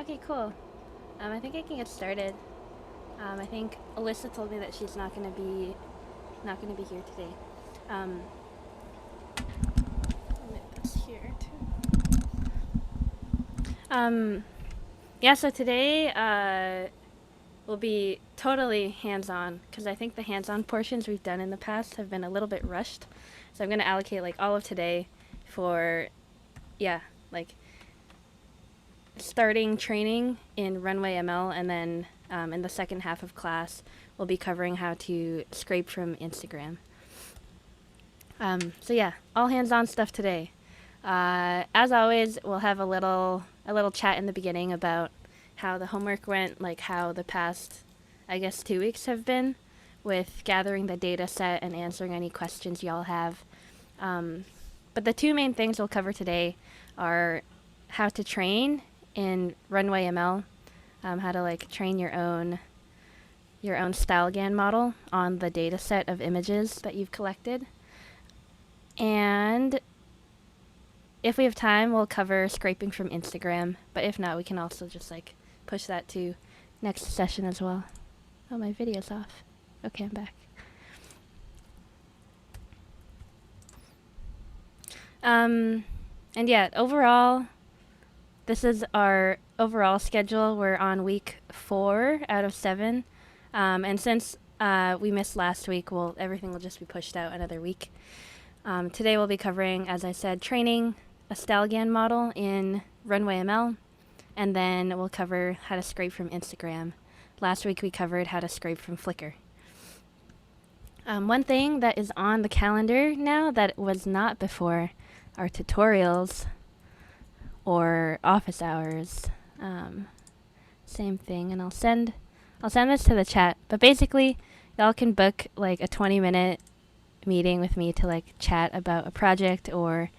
Okay, cool. I think I can get started. I think Alyssa told me that she's not gonna be here today. Um, I'll move this here too. Yeah. So today, will be totally hands-on because I think the hands-on portions we've done in the past have been a little bit rushed. So I'm gonna allocate like all of today for, yeah, like starting training in Runway ML, and then in the second half of class, we'll be covering how to scrape from Instagram. So yeah, all hands-on stuff today. As always, we'll have a little chat in the beginning about how the homework went, like how the past, I guess, 2 weeks have been with gathering the data set and answering any questions y'all have. But the two main things we'll cover today are how to train in Runway ML, how to like train your own StyleGAN model on the data set of images that you've collected. And if we have time, we'll cover scraping from Instagram. But if not, we can also just like push that to next session as well. Oh, my video's off. Okay, I'm back. And yeah, overall, this is our overall schedule. We're on week 4 out of 7. And since we missed last week, everything will just be pushed out another week. Today we'll be covering, as I said, training a StyleGAN model in Runway ML, and then we'll cover how to scrape from Instagram. Last week we covered how to scrape from Flickr. One thing that is on the calendar now that was not before are tutorials or office hours. Same thing, and I'll send this to the chat. But basically, y'all can book like a 20-minute meeting with me to like chat about a project or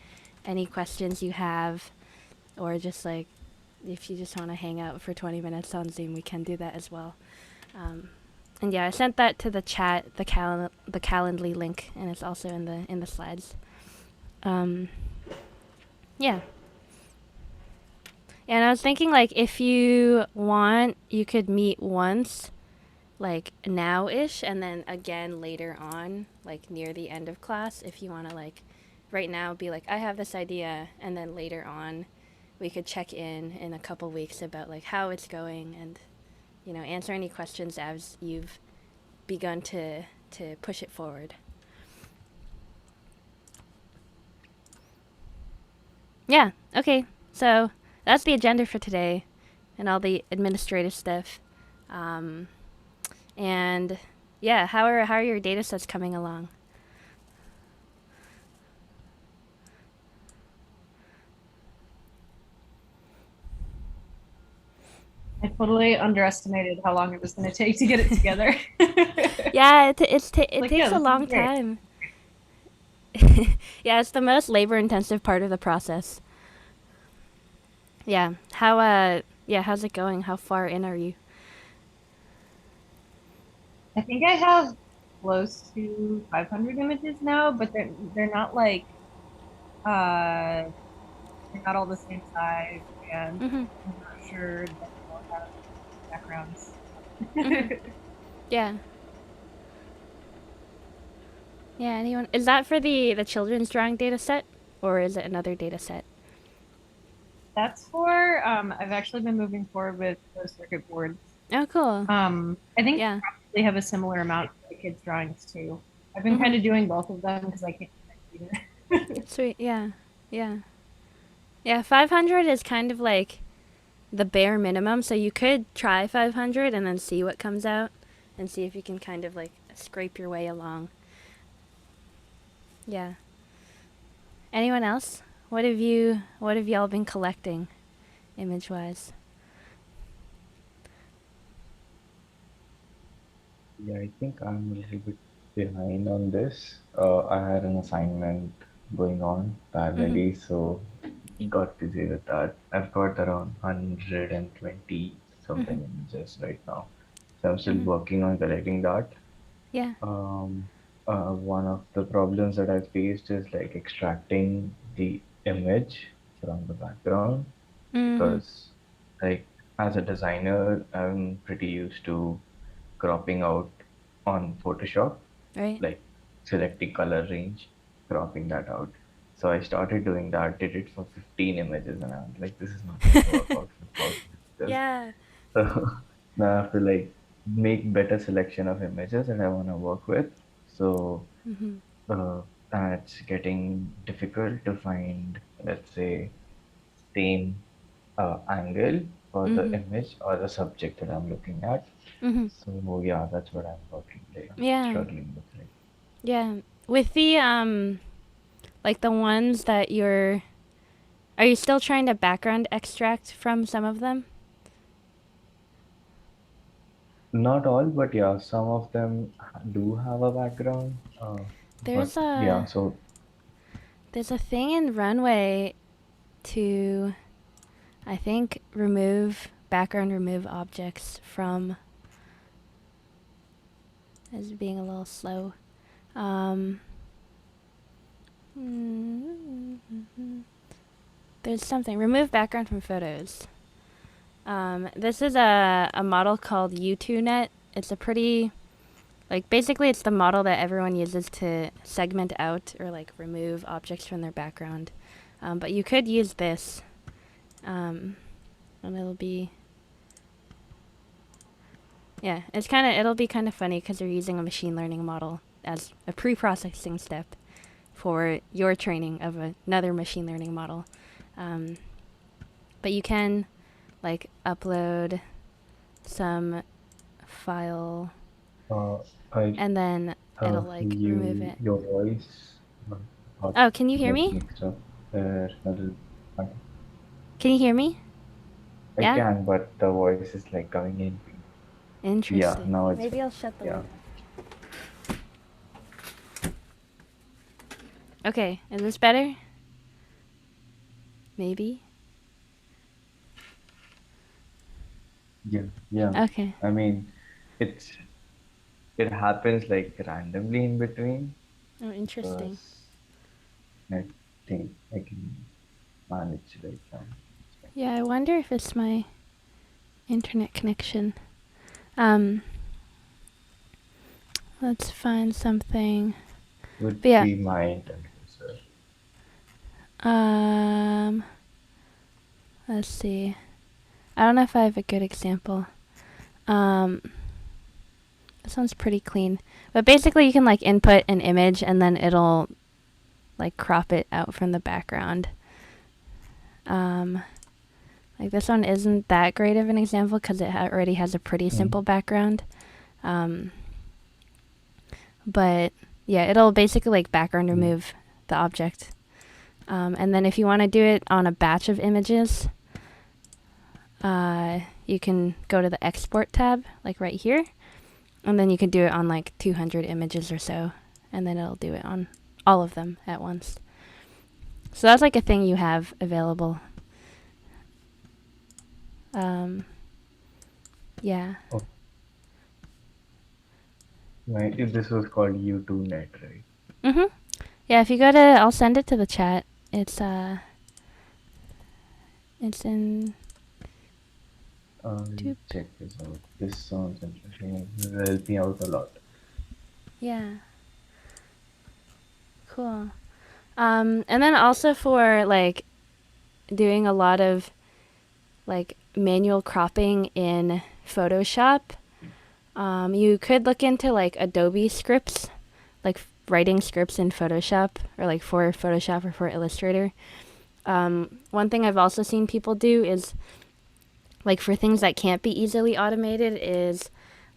any questions you have, or just like if you just want to hang out for 20 minutes on Zoom, we can do that as well. And yeah, I sent that to the chat, the Calendly link, and it's also in the slides. Yeah. And I was thinking, like, if you want, you could meet once, like now-ish, and then again later on, like near the end of class, if you want to, like, right now be like, I have this idea, and then later on, we could check in a couple weeks about like how it's going, and answer any questions as you've begun to push it forward. Yeah. Okay. So that's the agenda for today, and all the administrative stuff. And yeah, how are your data sets coming along? I totally underestimated how long it was going to take to get it together. Yeah, it Like, takes yeah, a this is long great. time. Yeah, it's the most labor-intensive part of the process. Yeah. How's it going? How far in are you? I think I have close to 500 images now, but they're not like they're not all the same size, and Mhm. I'm not sure that they all have backgrounds. Mhm. Yeah. Yeah, anyone? Is that for the children's drawing data set, or is it another data set? That's for I've actually been moving forward with closed circuit boards. Oh, cool. I think Yeah. they have a similar amount for the kids' drawings too. I've been kind Mhm. of doing both of them because I can't either. Sweet. Yeah. Yeah. Yeah. 500 is kind of like the bare minimum, so you could try 500 and then see what comes out, and see if you can kind of like scrape your way along. Yeah. Anyone else? What have y'all been collecting, image wise? Yeah, I think I'm a little bit behind on this. I had an assignment going on Mhm. parallelly, so got busy with that. I've got around 120 Mhm. something images right now. So I'm still Mhm. working on collecting that. Yeah. Um, One of the problems that I faced is like extracting the image from the background Mhm. because like as a designer, I'm pretty used to cropping out on Photoshop, Right? like selecting color range, cropping that out. So I started doing that, did it for 15 images, and I was like, this is not going to work out for 1,000 images. Yeah. So now I have to like make better selection of images that I want to work with. So Mm-hmm. uh, that's getting difficult to find, let's say, same angle for the Mm-hmm. image or the subject that I'm looking at. Mm-hmm. So yeah, that's what I'm Yeah. struggling with right. Yeah. With the like the ones that are you still trying to background extract from some of them? Not all, but yeah, some of them do have a background. But There's yeah, a so there's a thing in Runway to, I think, remove objects from, as being a little slow. Um, there's something, remove background from photos. This is a model called U2Net. It's a pretty, like, basically it's the model that everyone uses to segment out or like remove objects from their background. But you could use this, and it'll be, yeah, it'll be kind of funny because you're using a machine learning model as a pre-processing step for your training of another machine learning model. Um, but you can like upload some file uh, I and then it'll like remove it. your voice uh, got Oh, can you hear like me? mixed up there a little. I Can you hear me? I Yeah? can, but the voice is like coming in. Yeah, Interesting. now it's Maybe I'll shut the yeah. window. Okay, is this better? Maybe. Yeah, yeah. Okay. I mean, it's it happens like randomly in between Oh, interesting. because I think I can manage right now. Yeah, I wonder if it's my internet connection. Um, let's find something. Would But yeah, be my internet as well. um, let's see. I don't know if I have a good example. Um, this one's pretty clean. But basically you can like input an image and then it'll like crop it out from the background. Like this one isn't that great of an example because it already has a pretty simple Mm. background. But yeah, it'll basically like background Yeah. remove the object. And then if you want to do it on a batch of images, you can go to the export tab, like right here, and then you can do it on like 200 images or so, and then it'll do it on all of them at once. So that's like a thing you have available. Yeah. Oh, right. This was called U2Net, right? Mhm. Yeah, if you go to, I'll send it to the chat. It's in. I'll Doop. check this out. This sounds interesting. This will help me out a lot. Yeah. Cool. And then also for like doing a lot of like manual cropping in Photoshop, you could look into like Adobe scripts, like writing scripts in Photoshop or like for Photoshop or for Illustrator. One thing I've also seen people do is like for things that can't be easily automated is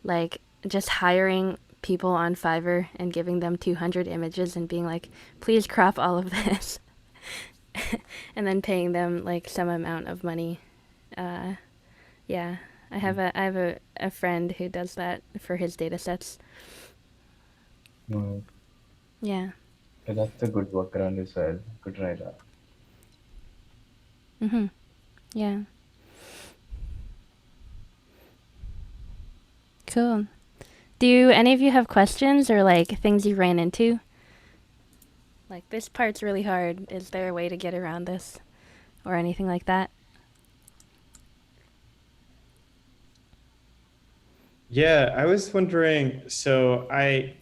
like just hiring people on Fiverr and giving them 200 images and being like, please crop all of this. And then paying them like some amount of money. Yeah, I have a friend who does that for his data sets. Mm. Yeah. Yeah, that's a good workaround as well. Could try that. Mhm. Yeah. Cool. Do any of you have questions or like things you ran into? Like this part's really hard. Is there a way to get around this or anything like that? Yeah, I was wondering. So I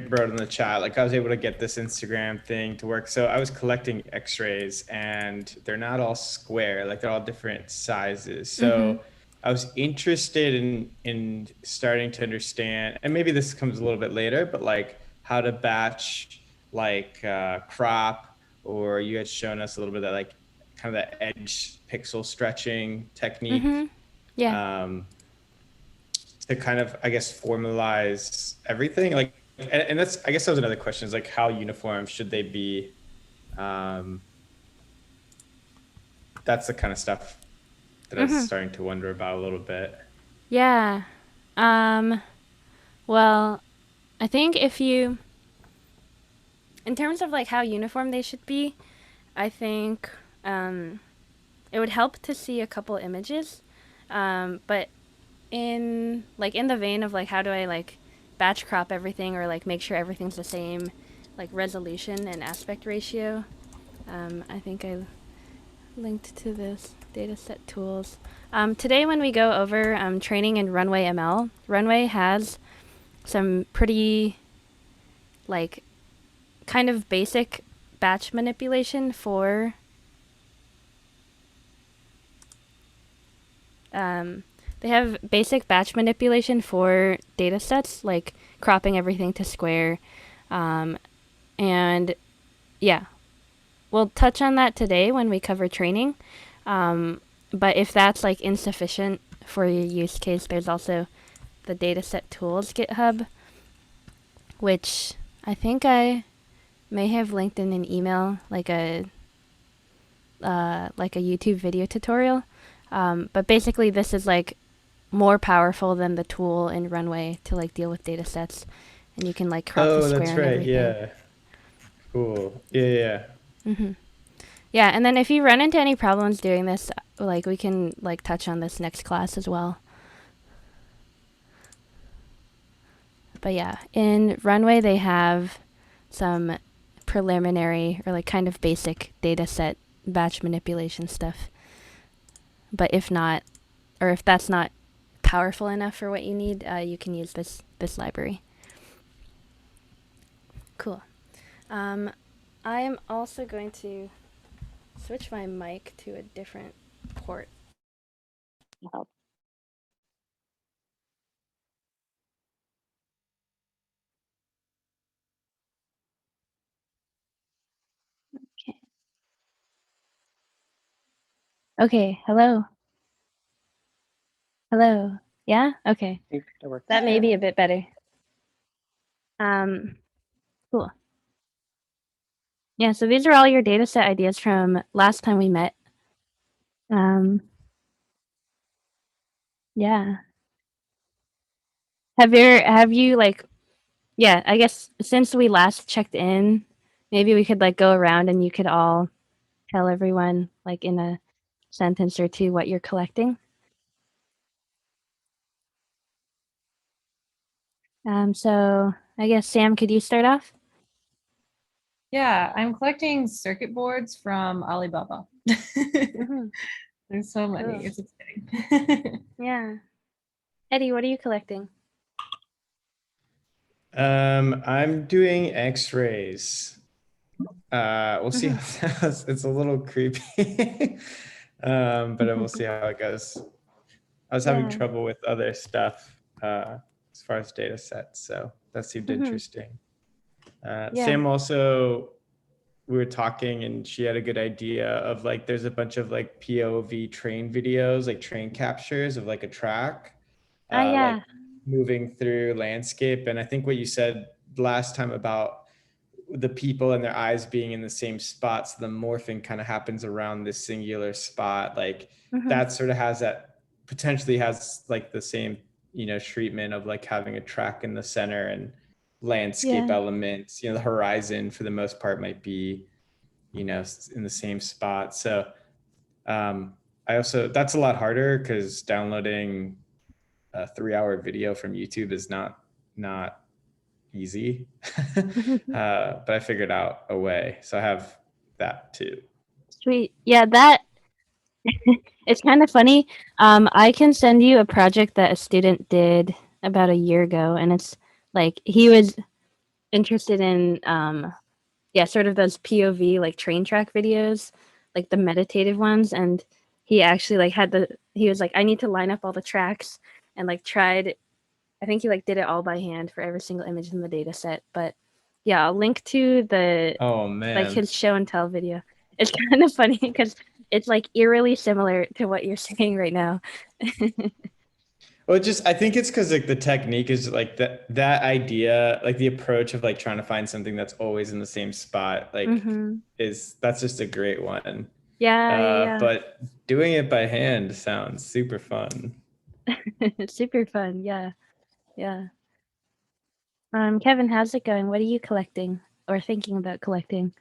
wrote in the chat like I was able to get this Instagram thing to work. So I was collecting X-rays and they're not all square, like they're all different sizes. Mm-hmm. So I was interested in starting to understand, and maybe this comes a little bit later, but like how to batch like crop, or you had shown us a little bit of that like kind of that edge pixel stretching Mm-hmm. technique. Yeah. Um, to kind of, I guess, formalize everything. Like, and that's, I guess that was another question is like, how uniform should they be? Um, that's the kind of stuff that I was Mm-hmm. starting to wonder about a little bit. Yeah. Um, well, I think if you, in terms of like how uniform they should be, I think it would help to see a couple images. But in the vein of like how do I like batch crop everything or like make sure everything's the same like resolution and aspect ratio. I think I linked to this dataset tools. Today when we go over training in Runway ML, Runway has some pretty like kind of basic batch manipulation for um, they have basic batch manipulation for data sets, like cropping everything to square. Um, and yeah, we'll touch on that today when we cover training. But if that's like insufficient for your use case, there's also the dataset tools GitHub, which I think I may have linked in an email, like a YouTube video tutorial. But basically, this is like more powerful than the tool in Runway to like deal with data sets, and you can like crop to Oh, square that's and right. everything. Yeah. Cool. Yeah. Yeah. hmm Yeah, and then if you run into any problems doing this, like we can like touch on this next class as well. But yeah, in Runway they have some preliminary or like kind of basic data set batch manipulation stuff. But if not, or if that's not powerful enough for what you need, you can use this library. Cool. I am also going to switch my mic to a different port. Help. Okay. Okay. Hello. Hello. Yeah. Okay. That may be a bit better. Um. Cool. Yeah. So these are all your data set ideas from last time we met. Um. Yeah. Have you like yeah, I guess since we last checked in, maybe we could like go around and you could all tell everyone like in a sentence or two what you're collecting. So I guess Sam, could you start off? Yeah, I'm collecting circuit boards from Alibaba. Mm-hmm. There's so many. Cool. It's exciting. Yeah. Eddie, what are you collecting? I'm doing X-rays. We'll see Mm-hmm. how it sounds. It's a little creepy. But we'll see how it goes. I was having Yeah. trouble with other stuff as far as data sets, so that seemed Mm-hmm. interesting. Yeah. Sam also, we were talking and she had a good idea of like there's a bunch of like POV train videos, like train captures of like a track, Yeah. like moving through landscape. And I think what you said last time about the people and their eyes being in the same spot, so the morphing kind of happens around this singular spot, like Mm-hmm. that sort of has that potentially has like the same treatment of like having a track in the center and landscape Yeah. elements. The horizon for the most part might be in the same spot. So I also, that's a lot harder because downloading a 3-hour video from YouTube is not easy. But I figured out a way. So I have that too. Sweet. Yeah, that it's kind of funny. I can send you a project that a student did about a year ago, and it's like he was interested in sort of those POV like train track videos, like the meditative ones, and he actually like he was like, I need to line up all the tracks, and like tried. I think he like did it all by hand for every single image in the data set. But yeah, I'll link to the Oh like man. his show and tell video. It's kind of funny because it's like eerily similar to what you're saying right now. Well, just I think it's because like the technique is like that idea, like the approach of like trying to find something that's always in the same spot, like Mm-hmm. that's just a great one. Yeah. But doing it by hand sounds super fun. It's super fun. Yeah. Kevin, how's it going? What are you collecting or thinking about collecting?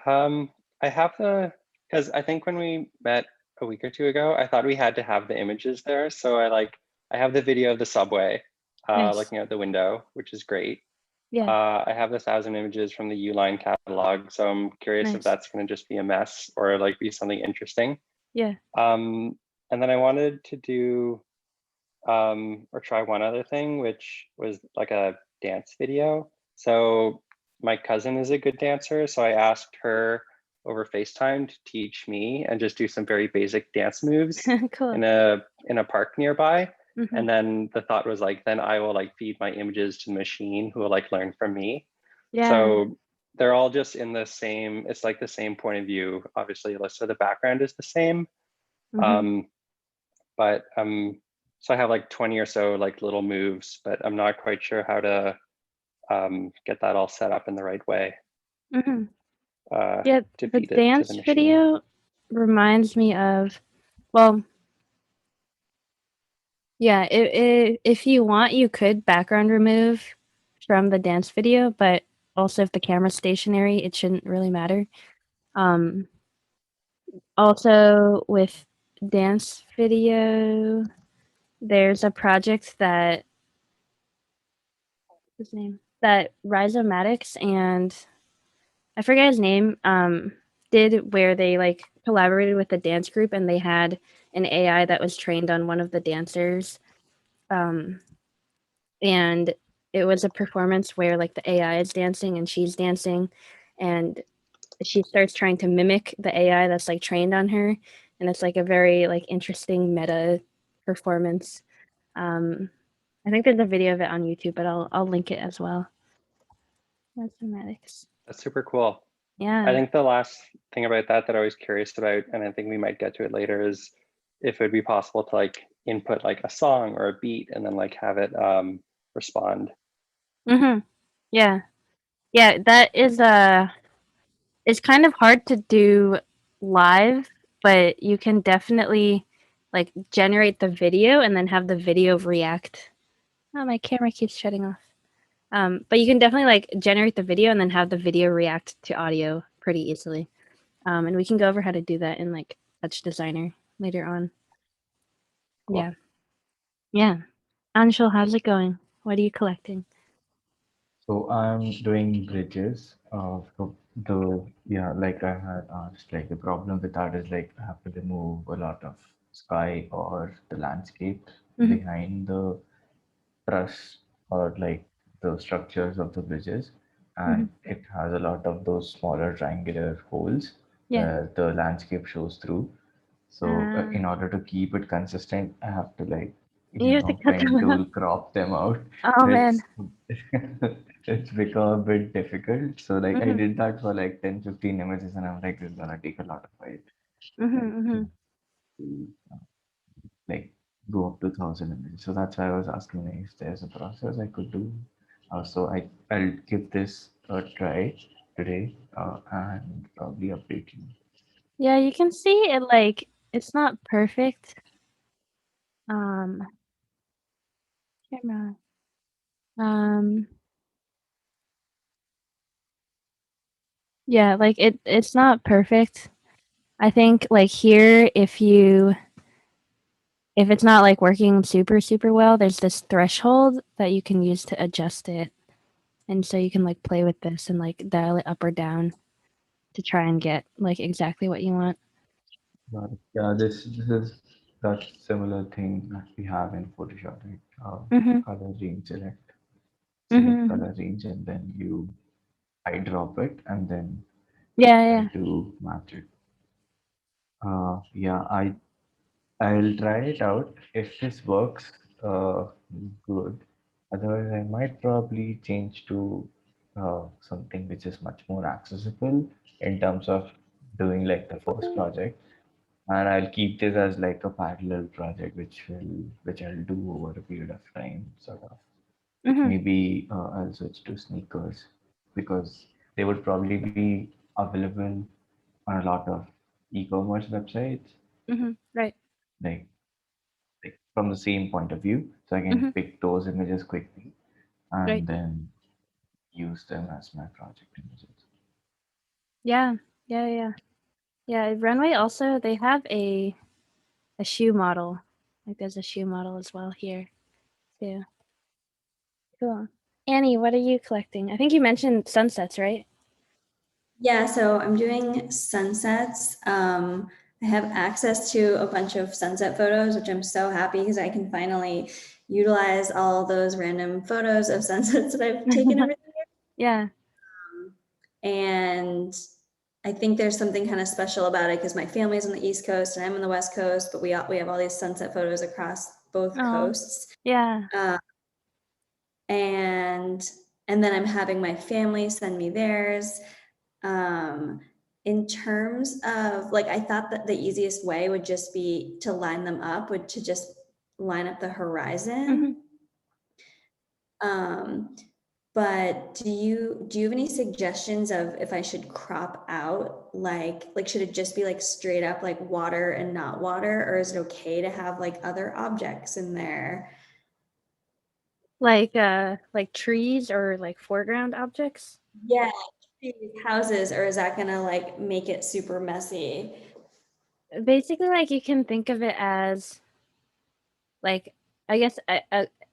I have because I think when we met a week or two ago, I thought we had to have the images there. So I have the video of the subway Nice. looking out the window, which is great. Yeah. I have 1,000 images from the Uline catalog. So I'm curious if Nice. that's going to just be a mess or like be something interesting. Yeah. And then I wanted to do or try one other thing, which was like a dance video. So my cousin is a good dancer, so I asked her over FaceTime to teach me and just do some very basic dance moves Cool. in a park nearby. Mm-hmm. And then the thought was like, then I will like feed my images to the machine who will like learn from me. Yeah. So they're all just in the same, it's like the same point of view. Obviously, so the background is the same. Mm-hmm. But so I have like 20 or so like little moves, but I'm not quite sure how to get that all set up in the right way Mm-hmm. to Yeah, the feed it to the dance machine. video reminds me of, well, yeah, if you want, you could background remove from the dance video, but also if the camera's stationary, it shouldn't really matter. Also with dance video, there's a project that what's his name? That Rhizomatics and I forget his name, did where they like collaborated with the dance group and they had an AI that was trained on one of the dancers. And it was a performance where like the AI is dancing and she's dancing and she starts trying to mimic the AI that's like trained on her. And it's like a very like interesting meta performance. I think there's a video of it on YouTube, but I'll link it as well. Mathematics. That's super cool. Yeah. I think the last thing about that I was curious about, and I think we might get to it later, is if it would be possible to like input like a song or a beat and then like have it respond. Mm-hmm. Yeah. Yeah, that is it's kind of hard to do live, but you can definitely like generate the video and then have the video react. Oh, my camera keeps shutting off. But you can definitely like generate the video and then have the video react to audio pretty easily. And we can go over how to do that in like Touch Designer later on. Cool. Yeah. Yeah. Anshul, how's it going? What are you collecting? So I'm doing bridges. Like I had asked, like the problem with that is like I have to remove a lot of sky or the landscape Mhm. behind the truss or like the structures of the bridges, Mhm. and it has a lot of those smaller triangular holes Yeah. where the landscape shows through. So in order to keep it consistent, I have to like You have to cut pen them out. tool crop them out. Oh man. It's it's become a bit difficult. So like I Mhm. did that for like 10, 15 images, and I'm like, it's gonna take a lot of time. Mhm. Like Mhm. to like go up to 1,000 images. So that's why I was asking like, if there's a process I could do. I'll give this a try today and probably update you. Yeah, you can see it like it's not perfect. Camera. Um, yeah, like it's not perfect. I think like here if it's not like working super well, there's this threshold that you can use to adjust it. And so you can like play with this and like dial it up or down to try and get like exactly what you want. Got it. Yeah, this is. that similar thing that we have in Photoshop, right? Mm-hmm. Color range select Mm-hmm. color range, and then you high drop it, and then Yeah, try yeah. to match it. Yeah, I'll try it out. If this works, good. Otherwise, I might probably change to something which is much more accessible in terms of doing like the first project. And I'll keep this as like a parallel project, which I'll do over a period of time, sort of. Mm-hmm. Maybe I'll switch to sneakers because they would probably be available on a lot of e-commerce websites, Mm-hmm. Right. like from the same point of view. So I can Mm-hmm. pick those images quickly Right. and then use them as my project images. Yeah. Yeah, yeah. Yeah, Runway also, they have a shoe model. Like there's a shoe model as well here too. Cool. Annie, what are you collecting? I think you mentioned sunsets, right? Yeah, so I'm doing sunsets. I have access to a bunch of sunset photos, which I'm so happy because I can finally utilize all those random photos of sunsets that I've taken over the Yeah. years. And I think there's something kind of special about it because my family's on the East Coast and I'm on the West Coast, but we have all these sunset photos across both Oh, coasts. yeah. And and then I'm having my family send me theirs. Um, in terms of like, I thought that the easiest way would just be to line them up, would to just line up the Mm-hmm. horizon. Um, but do you have any suggestions of if I should crop out like should it just be like straight up like water and not water, or is it okay to have like other objects in there? Like trees or like foreground objects? Yeah, houses, or is that gonna like make it super messy? Basically, like you can think of it as like I guess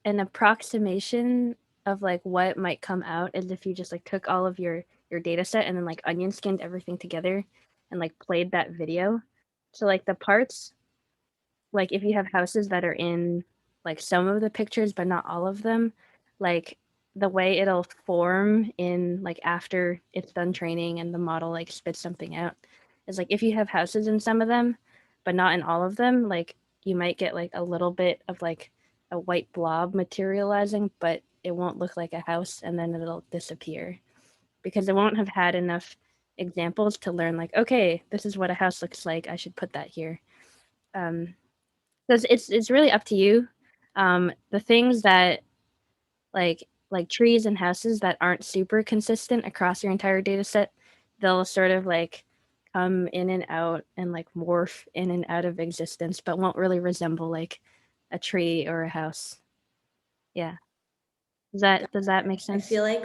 an approximation of like what might come out is if you just like took all of your data set and then like onion skinned everything together and like played that video. So like the parts, like if you have houses that are in like some of the pictures but not all of them, like the way it'll form in like after it's done training and the model like spits something out is like if you have houses in some of them but not in all of them, like you might get like a little bit of like a white blob materializing, but it won't look like a house and then it'll disappear because it won't have had enough examples to learn like, okay, this is what a house looks like, I should put that here. Because it's really up to you. The things that like trees and houses that aren't super consistent across your entire data set, they'll sort of like come in and out and like morph in and out of existence, but won't really resemble like a tree or a house. Yeah. Does that make I sense? feel like,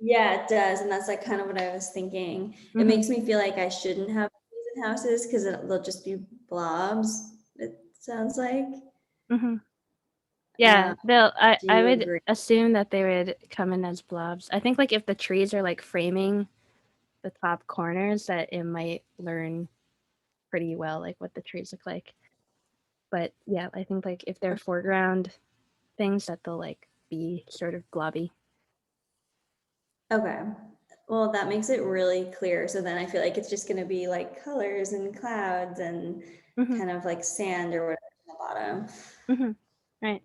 yeah, it does. And that's like kind of what I was thinking. It Mm-hmm. makes me feel like I shouldn't have trees and houses because they'll just be blobs, it sounds like. Mm-hmm. Yeah, they'll Do I you would agree? assume that they would come in as blobs. I think like if the trees are like framing the top corners that it might learn pretty well like what the trees look like. But yeah, I think like if they're foreground things that they'll like be sort of blobby. Okay. Well, that makes it really clear. So then I feel like it's just going to be like colors and clouds and Mm-hmm. kind of like sand or whatever at the bottom. Mm-hmm. Right.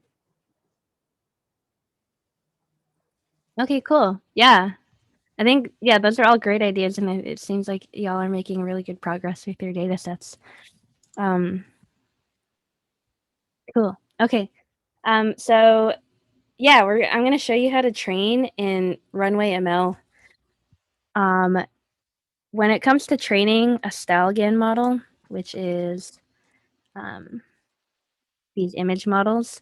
Okay, cool. Yeah. I think yeah, those are all great ideas and it seems like y'all are making really good progress with your data sets. Cool. Okay. So yeah, I'm gonna show you how to train in Runway ML. Um, when it comes to training a stallion model, which is um, these image models,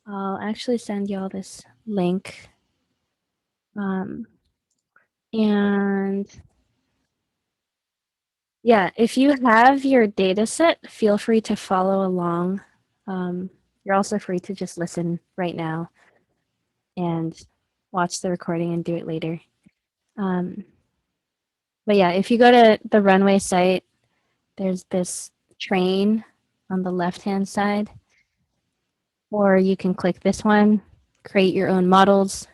I'll actually send y'all this link. And yeah, if you have your data set, feel free to follow along. You're also free to just listen right now and watch the recording and do it later. But yeah, if you go to the Runway site, there's this train on the left-hand side. Or you can click this one, create your own models,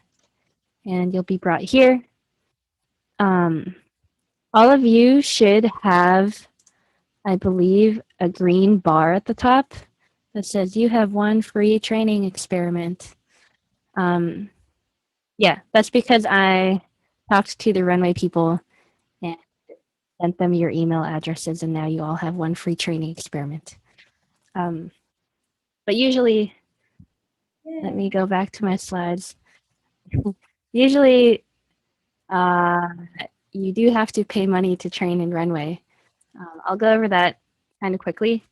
and you'll be brought here. All of you should have, I believe, a green bar at the top that says you have one free training experiment. Yeah, that's because I talked to the Runway people and sent them your email addresses, and now you all have one free training experiment. But usually, let me go back to my slides. Usually, you do have to pay money to train in Runway. I'll go over that kind of quickly.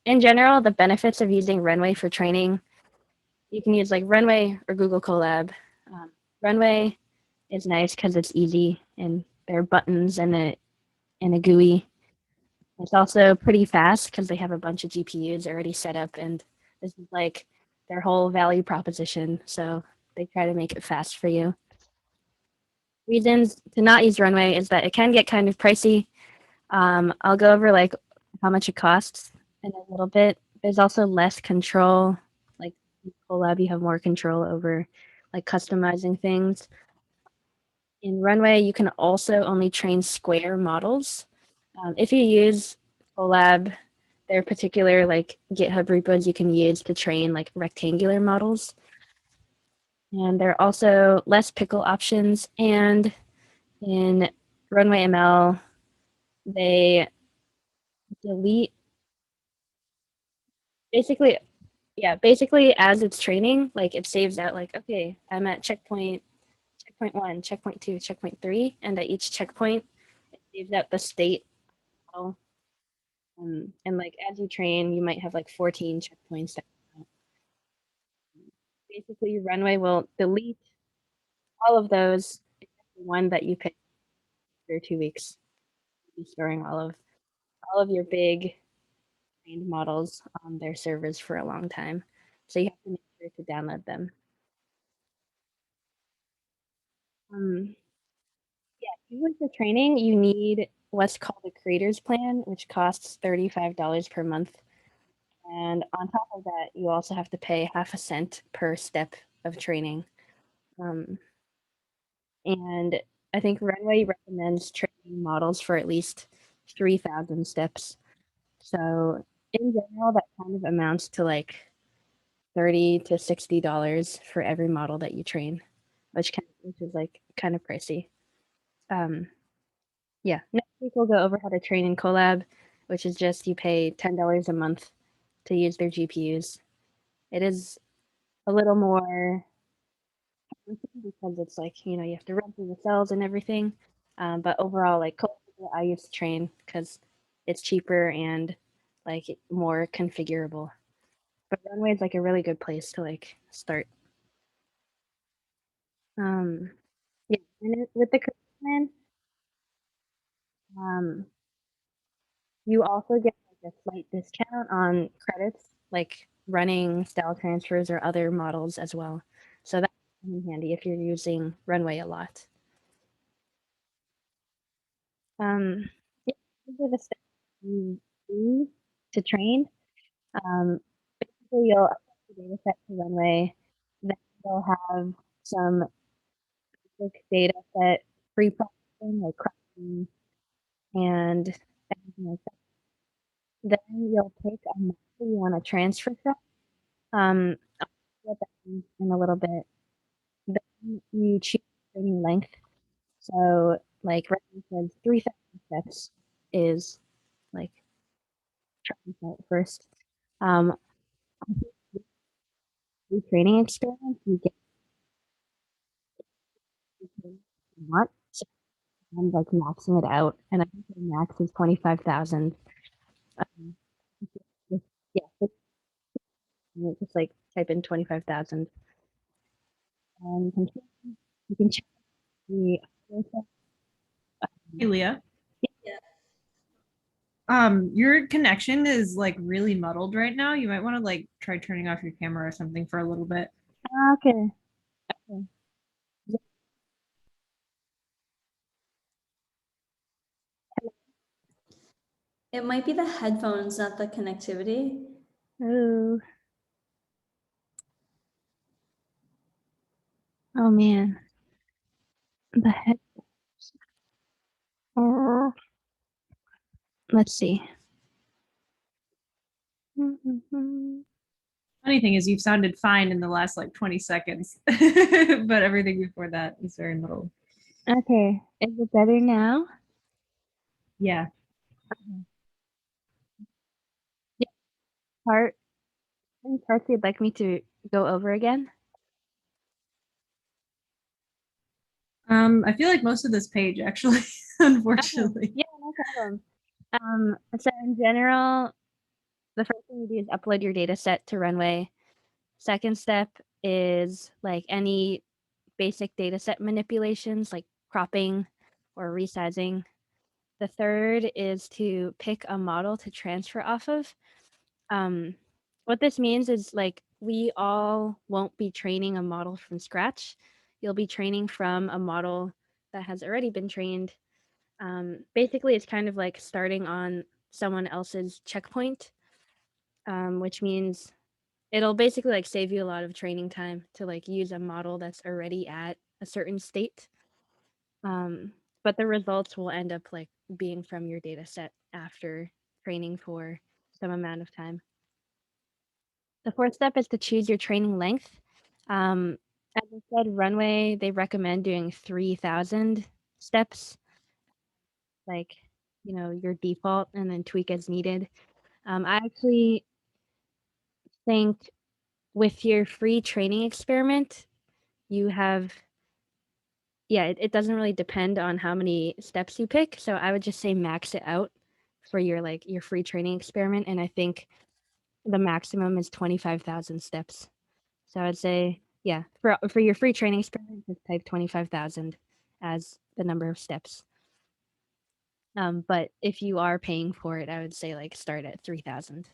In general, the benefits of using Runway for training, you can use like Runway or Google Colab. Runway is nice because it's easy and there are buttons and a GUI. It's also pretty fast because they have a bunch of GPUs already set up, and this is like their whole value proposition. So they try to make it fast for you. Reasons to not use Runway is that it can get kind of pricey. I'll go over like how much it costs in a little bit. There's also less control. Like in Colab, you have more control over like customizing things. In Runway, you can also only train square models. If you use Colab, there are particular like GitHub repos you can use to train like rectangular models. And there are also less pickle options. And in Runway ML, they delete basically as it's training, like it saves out like, okay, I'm at checkpoint 1, checkpoint 2, checkpoint 3, and at each checkpoint it saves out the state. And like as you train, you might have like 14 checkpoints. Basically, Runway will delete all of those except the one that you picked for 2 weeks. You'll be storing all of your big trained models on their servers for a long time. So you have to make sure to download them. Yeah, usually for training, you need what's called a creator's plan, which costs $35 per month. And on top of that, you also have to pay half a cent per step of training. And I think Runway recommends training models for at least 3,000 steps. So in general, that kind of amounts to like $30 to $60 for every model that you train, which is like kind of pricey. Yeah, next week we'll go over how to train in Colab, which is just you pay $10 a month to use their GPUs. It is a little more because it's like, you have to run through the cells and everything. But overall, like Colab, I use to train because it's cheaper and like more configurable. But Runway is like a really good place to like start. Yeah, and with the credit plan, you also get like a slight discount on credits, like running style transfers or other models as well. So that's handy if you're using Runway a lot. Yeah, these are the steps you do to train. Basically, you'll upload the data set to Runway. Then you'll have some basic data set pre-processing, like cropping and everything like that. Then you'll pick a model you want to transfer from. I'll talk about that in a little bit. Then you choose training length. So, like right now it says 3,000 steps is like training set first. Um, training experience, you get what you want. So I'm like maxing it out, and I think the max is 25,000. Um, yeah, just like type in 25,000, and you can check the. Hey, Leah. Yeah. Your connection is like really muddled right now. You might want to like try turning off your camera or something for a little bit. Okay. Okay. It might be the headphones, not the connectivity. Ooh. Oh man. The head. Let's see. Funny thing is, you've sounded fine in the last like 20 seconds, but everything before that is very little. Okay. Is it better now? Yeah. Yeah. Any parts you'd like me to go over again? I feel like most of this page actually, unfortunately. Yeah, no problem. So in general, the first thing you do is upload your data set to Runway. Second step is like any basic data set manipulations like cropping or resizing. The third is to pick a model to transfer off of. What this means is like we all won't be training a model from scratch. You'll be training from a model that has already been trained. Basically, it's kind of like starting on someone else's checkpoint, which means it'll basically like save you a lot of training time to like use a model that's already at a certain state. But the results will end up like being from your data set after training for some amount of time. The fourth step is to choose your training length. As I said, Runway, they recommend doing 3,000 steps, like, you know, your default, and then tweak as needed. I actually think with your free training experiment, you have, yeah, it doesn't really depend on how many steps you pick. So I would just say max it out for your like your free training experiment. And I think the maximum is 25,000 steps. So I'd say, yeah, for your free training experiment, just type 25,000 as the number of steps. But if you are paying for it, I would say like start at 3,000.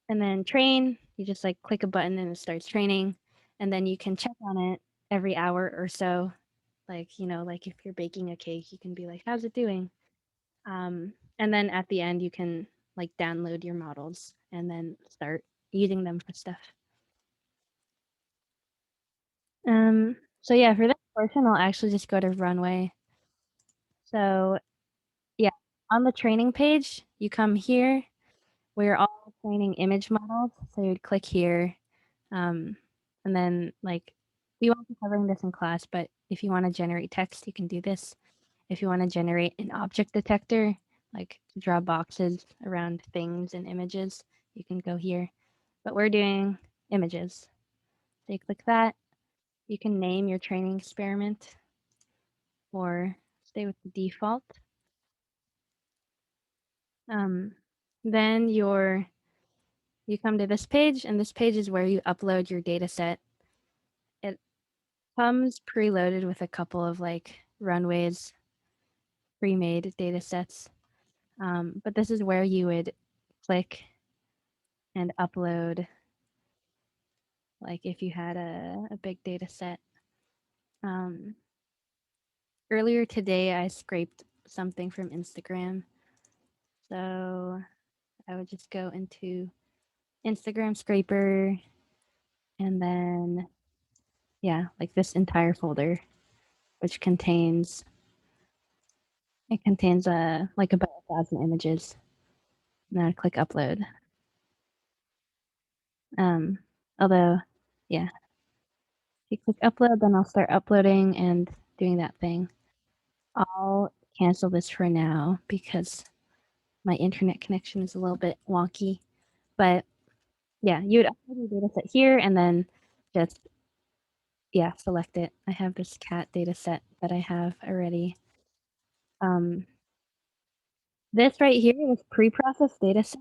And then train, you just like click a button and it starts training. And then you can check on it every hour or so. Like, you know, like if you're baking a cake, you can be like, how's it doing? And then at the end, you can like download your models and then start using them for stuff. So yeah, for this portion, I'll actually just go to Runway. So yeah, on the training page, you come here. We're all training image models. So you'd click here. And then like, we won't be covering this in class, but if you want to generate text, you can do this. If you want to generate an object detector, like to draw boxes around things and images, you can go here. But we're doing images. So you click that. You can name your training experiment or stay with the default. Then you come to this page, and this page is where you upload your data set. It comes preloaded with a couple of like Runway's pre-made data sets. But this is where you would click and upload, like if you had a big data set. Earlier today, I scraped something from Instagram. So I would just go into Instagram scraper and then, yeah, like this entire folder, which contains, like about 1,000 images. And then I click upload. Although, yeah, if you click upload, then I'll start uploading and doing that thing. I'll cancel this for now because my internet connection is a little bit wonky. But yeah, you would upload your data set here and then just, yeah, select it. I have this cat data set that I have already. This right here, this pre-processed data set,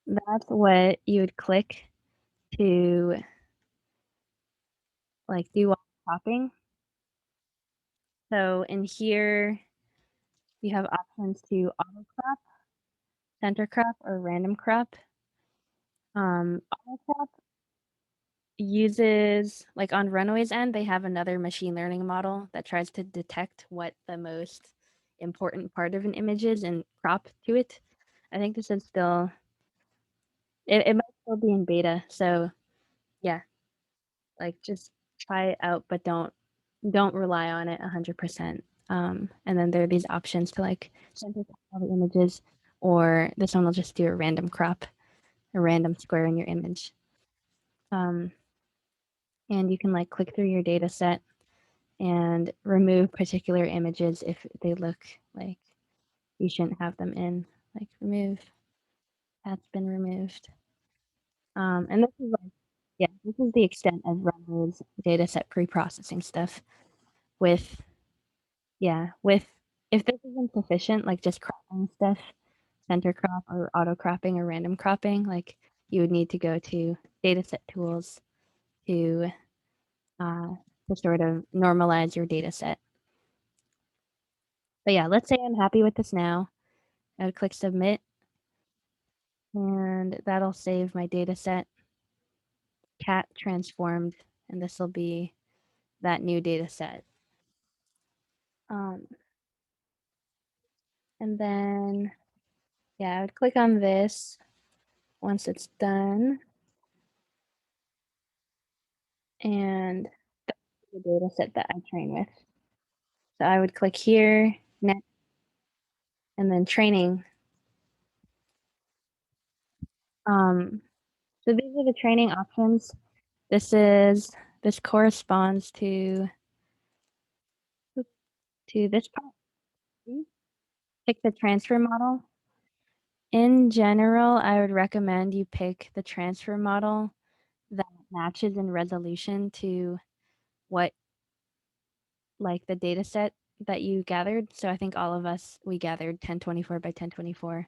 that's what you would click to like do all the cropping. So in here, you have options to auto crop, center crop, or random crop. Auto crop uses, like on Runway's end, they have another machine learning model that tries to detect what the most important part of an image is and crop to it. I think this is still it might still be in beta. So yeah, like just try it out, but don't rely on it 100%. And then there are these options to like center all the images, or this one will just do a random crop, a random square in your image. And you can like click through your data set and remove particular images if they look like you shouldn't have them in. Like remove, that's been removed. And this is like, yeah, this is the extent of Runway's data set pre-processing stuff. With, yeah, with, if this isn't sufficient, like just cropping stuff, center crop or auto cropping or random cropping, like you would need to go to dataset tools to sort of normalize your data set. But yeah, let's say I'm happy with this now. I would click submit, and that'll save my data set, cat transformed, and this will be that new data set. And then, yeah, I would click on this once it's done. And that's the data set that I train with. So I would click here, next, and then training. So these are the training options. This corresponds to this part. Pick the transfer model. In general, I would recommend you pick the transfer model that matches in resolution to what, like the data set that you gathered. So I think all of us, we gathered 1024 by 1024.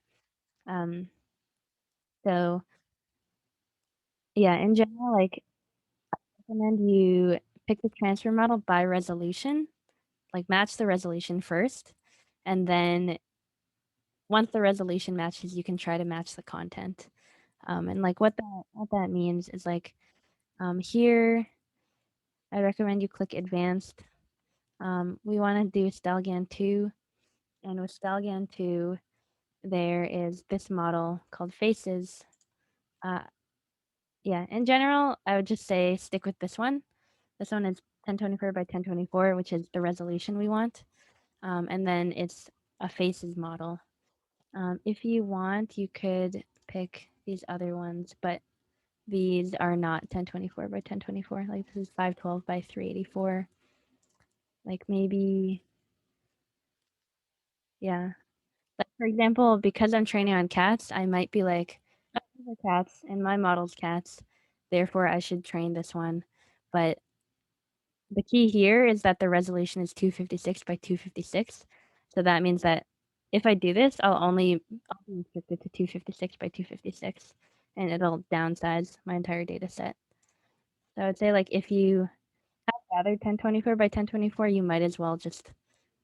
So yeah, in general, like I recommend you pick the transfer model by resolution, like match the resolution first, and then once the resolution matches, you can try to match the content. And like what that means is like here, I recommend you click advanced. We want to do Stalgan 2, and with Stalgan 2, there is this model called faces. Yeah, in general, I would just say stick with this one. This one is 1024 by 1024, which is the resolution we want. And then it's a faces model. If you want, you could pick these other ones, but these are not 1024 by 1024. Like this is 512 by 384. Like maybe, yeah. Like for example, because I'm training on cats, I might be like, oh, these are cats and my model's cats. Therefore, I should train this one. But the key here is that the resolution is 256 by 256. So that means that if I do this, I'll be restricted to 256 by 256, and it'll downsize my entire data set. So I would say like if you have gathered 1024 by 1024, you might as well just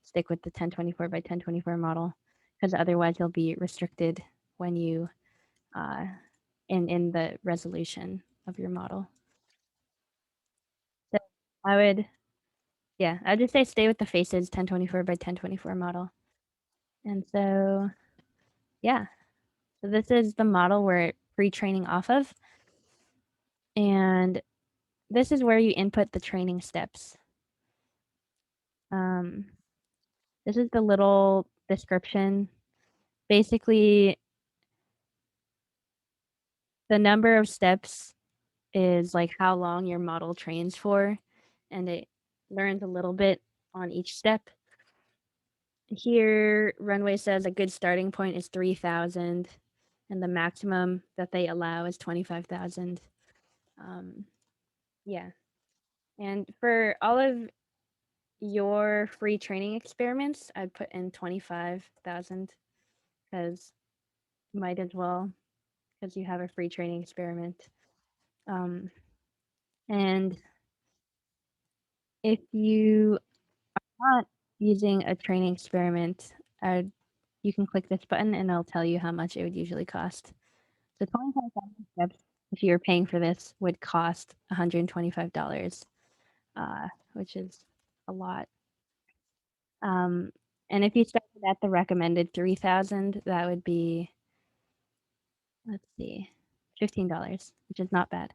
stick with the 1024 by 1024 model, because otherwise you'll be restricted when you in the resolution of your model. So I would, yeah, I'd just say stay with the faces 1024 by 1024 model. And so, yeah, so this is the model we're pre-training off of. And this is where you input the training steps. This is the little description. Basically, the number of steps is like how long your model trains for, and it learns a little bit on each step. Here, Runway says a good starting point is 3,000, and the maximum that they allow is 25,000. Yeah. And for all of your free training experiments, I'd put in 25,000, because might as well, because you have a free training experiment. And if you are not using a training experiment, you can click this button and it'll tell you how much it would usually cost. So 25,000 steps, if you were paying for this, would cost $125, which is a lot. And if you start at the recommended 3,000, that would be, let's see, $15, which is not bad.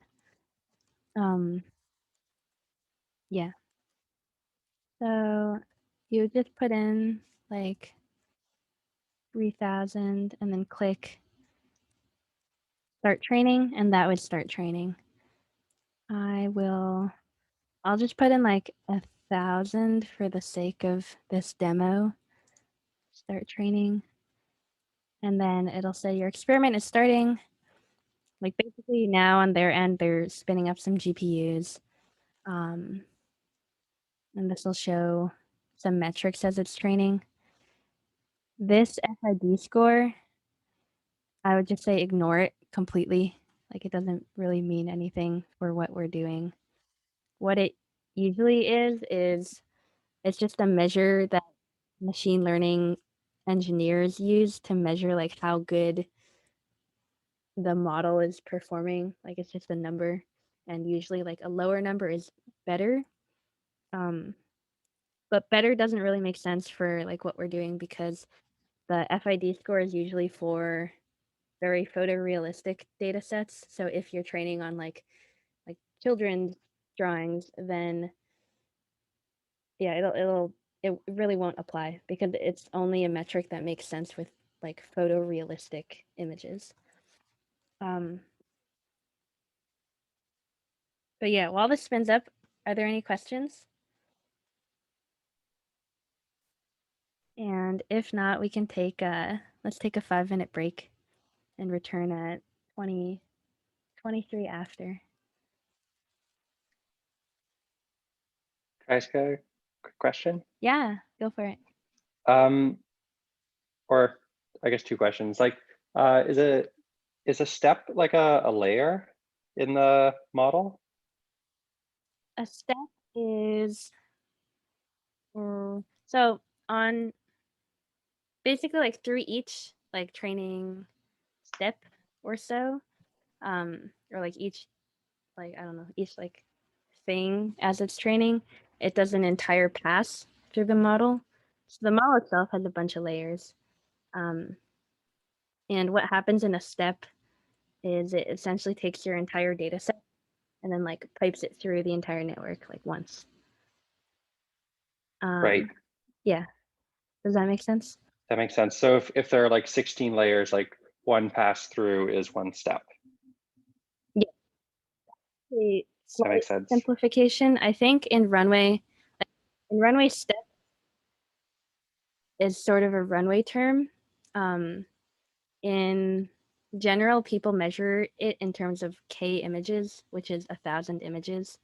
Yeah. So you just put in like 3,000 and then click start training, and that would start training. I'll just put in like 1,000 for the sake of this demo. Start training. And then it'll say your experiment is starting. Like basically now on their end, they're spinning up some GPUs. And this will show some metrics as it's training. This FID score, I would just say ignore it completely. Like it doesn't really mean anything for what we're doing. What it usually is it's just a measure that machine learning engineers use to measure like how good the model is performing. Like it's just a number, and usually like a lower number is better. But better doesn't really make sense for like what we're doing because the FID score is usually for very photorealistic data sets. So if you're training on like children's drawings, then yeah, it really won't apply because it's only a metric that makes sense with like photorealistic images. But yeah, while this spins up, are there any questions? And if not, we can let's take a 5-minute break and return at 20:23 after. Can I ask a quick question? Yeah, go for it. Or I guess two questions. Like, is a step like a layer in the model? A step is so on basically like through each like training step or so, or like each like I don't know, each like thing as it's training, it does an entire pass through the model. So the model itself has a bunch of layers. And what happens in a step is it essentially takes your entire data set and then like pipes it through the entire network like once. Right. Yeah. Does that make sense? That makes sense. So if there are like 16 layers, like one pass through is one step. Yeah. That Slight makes sense. simplification. I think in runway step is sort of a runway term. In general, people measure it in terms of K images, which is 1,000 images.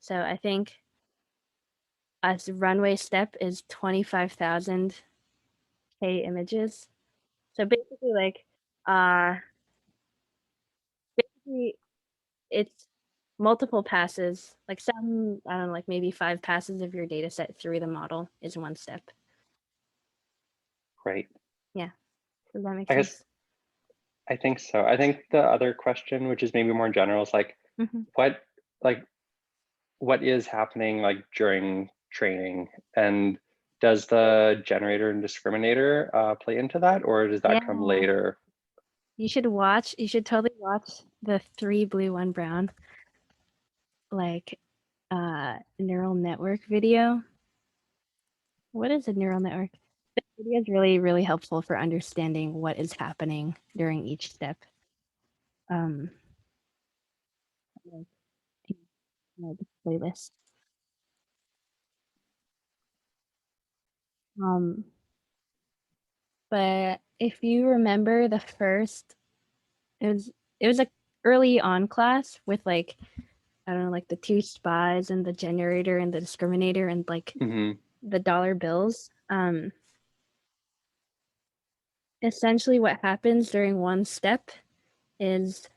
So I think a runway step is 25,000 K images. So basically, like, basically, it's multiple passes. Like some, I don't know, like maybe 5 passes of your data set through the model is one step. Right. Yeah. Does that make I sense? guess I think so. I think the other question, which is maybe more general, is like, what is happening like during training, and does the generator and discriminator play into that, or does that come later? You should totally watch the 3 blue, 1 brown like neural network video. What is a neural network? The video is really, really helpful for understanding what is happening during each step. The playlist. But if you remember the first, it was a early on class with like I don't know, like the 2 spies and the generator and the discriminator and like the dollar bills. Essentially what happens during one step is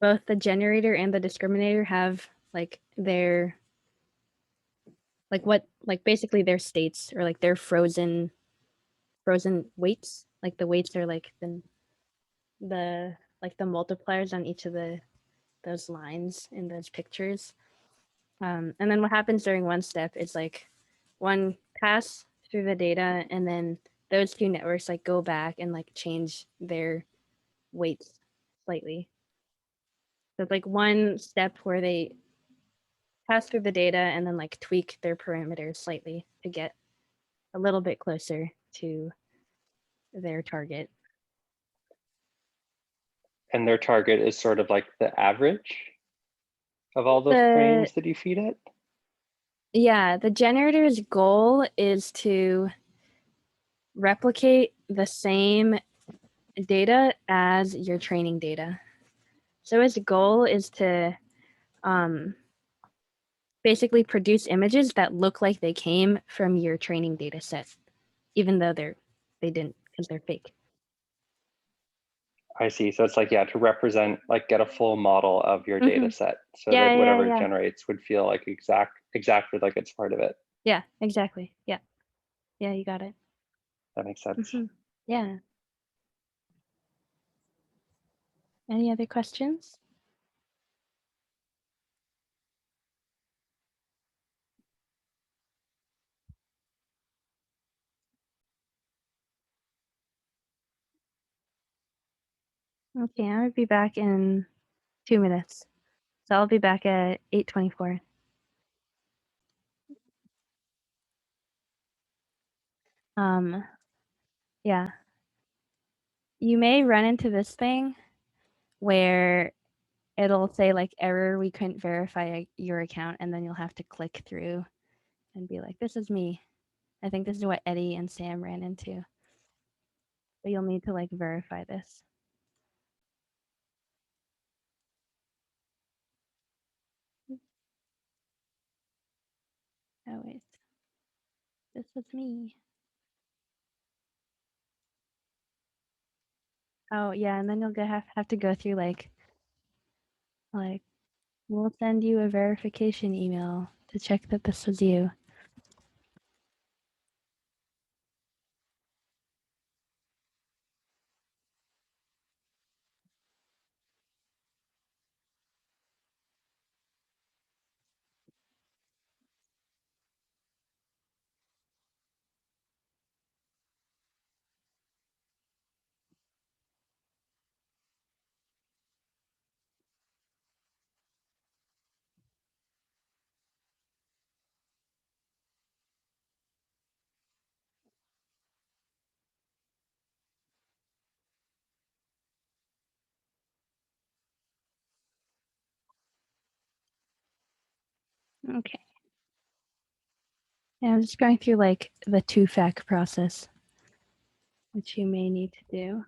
both the generator and the discriminator have like their basically their states or like their frozen weights. Like the weights are like the like the multipliers on each of those lines in those pictures. And then what happens during one step is like one pass through the data, and then those two networks like go back and like change their weights slightly. So it's like one step where they pass through the data and then like tweak their parameters slightly to get a little bit closer to their target. And their target is sort of like the average of all the The- frames that you feed it? Yeah, the generator's goal is to replicate the same data as your training data. So its goal is to basically produce images that look like they came from your training data set, even though they didn't because they're fake. I see. So it's like, yeah, to represent, like get a full model of your data set so Yeah, that whatever yeah. it generates would feel like exactly like it's part of it. Yeah, exactly. Yeah. Yeah, you got it. That makes sense. Yeah. Any other questions? Okay, I'll be back in 2 minutes. So I'll be back at 8:24. Yeah. You may run into this thing where it'll say like error, we couldn't verify your account, and then you'll have to click through and be like, this is me. I think this is what Eddie and Sam ran into. But you'll need to like verify this. Oh wait. This was me. Oh yeah, and then you'll have to go through like we'll send you a verification email to check that this was you. Okay. Yeah, I'm just going through like the two-fact process, which you may need to do.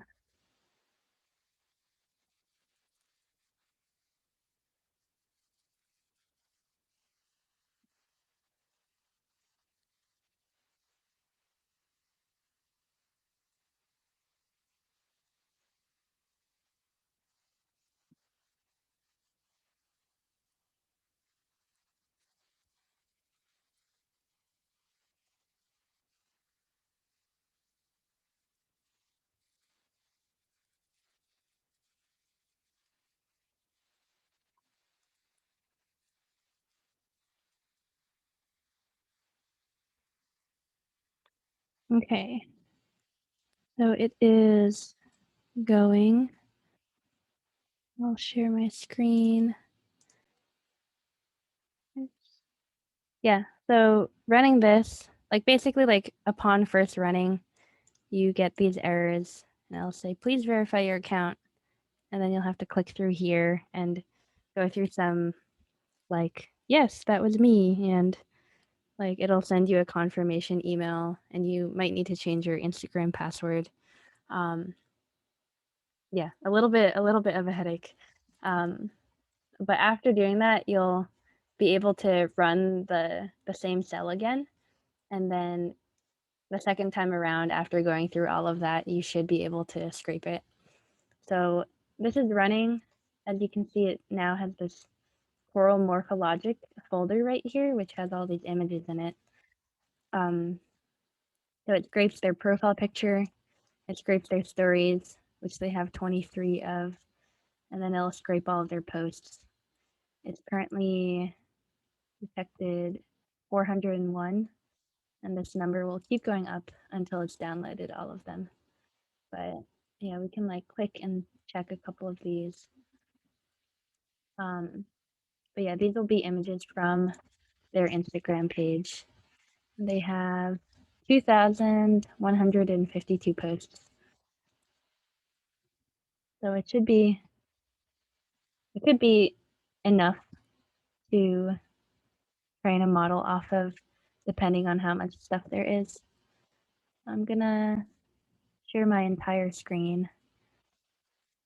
Okay. So it is going. I'll share my screen. Oops. Yeah, so running this, like basically like upon first running, you get these errors and I'll say, please verify your account. And then you'll have to click through here and go through some like, yes, that was me. And like it'll send you a confirmation email and you might need to change your Instagram password. Yeah, a little bit of a headache. But after doing that, you'll be able to run the same cell again. And then the second time around, after going through all of that, you should be able to scrape it. So this is running. As you can see, it now has this Coral Morphologic folder right here, which has all these images in it. So it scrapes their profile picture, it scrapes their stories, which they have 23 of, and then it'll scrape all of their posts. It's currently detected 401, And this number will keep going up until it's downloaded all of them. But yeah, we can like click and check a couple of these. But yeah, these will be images from their Instagram page. They have 2,152 posts. So it could be enough to train a model off of, depending on how much stuff there is. I'm gonna share my entire screen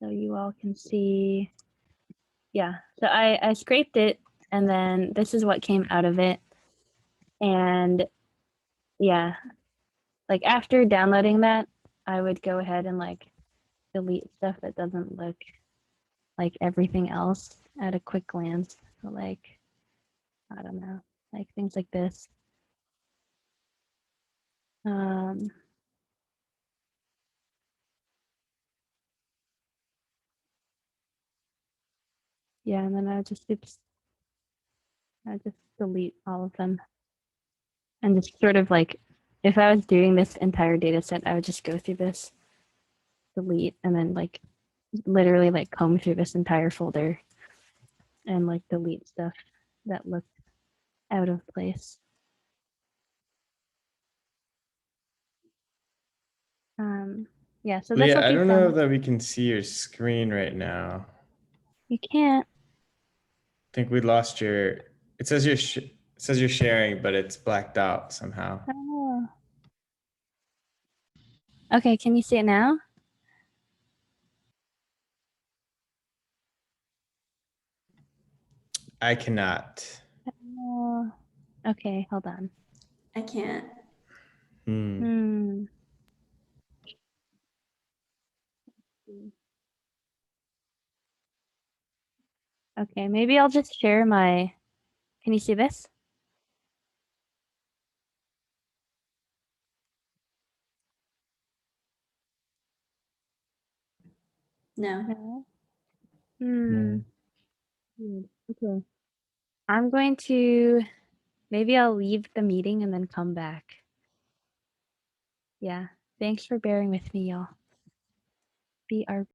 so you all can see. Yeah, so I scraped it, and then this is what came out of it. And yeah, like after downloading that, I would go ahead and like delete stuff that doesn't look like everything else at a quick glance. So like, I don't know, like things like this. Yeah, and then I just delete all of them. And just sort of like, if I was doing this entire data set, I would just go through this, delete, and then like literally like comb through this entire folder and like delete stuff that looked out of place. Yeah, so this Leah, will I keep don't know them. that we can see your screen right now. You can't. I think we lost your. It says you're sharing, but it's blacked out somehow. Oh. Okay, can you see it now? I cannot. Oh. Okay, hold on. I can't. Hmm. Okay, maybe I'll just share my. Can you see this? No. No. No. Okay. I'm going to. Maybe I'll leave the meeting and then come back. Yeah. Thanks for bearing with me, y'all. BRB.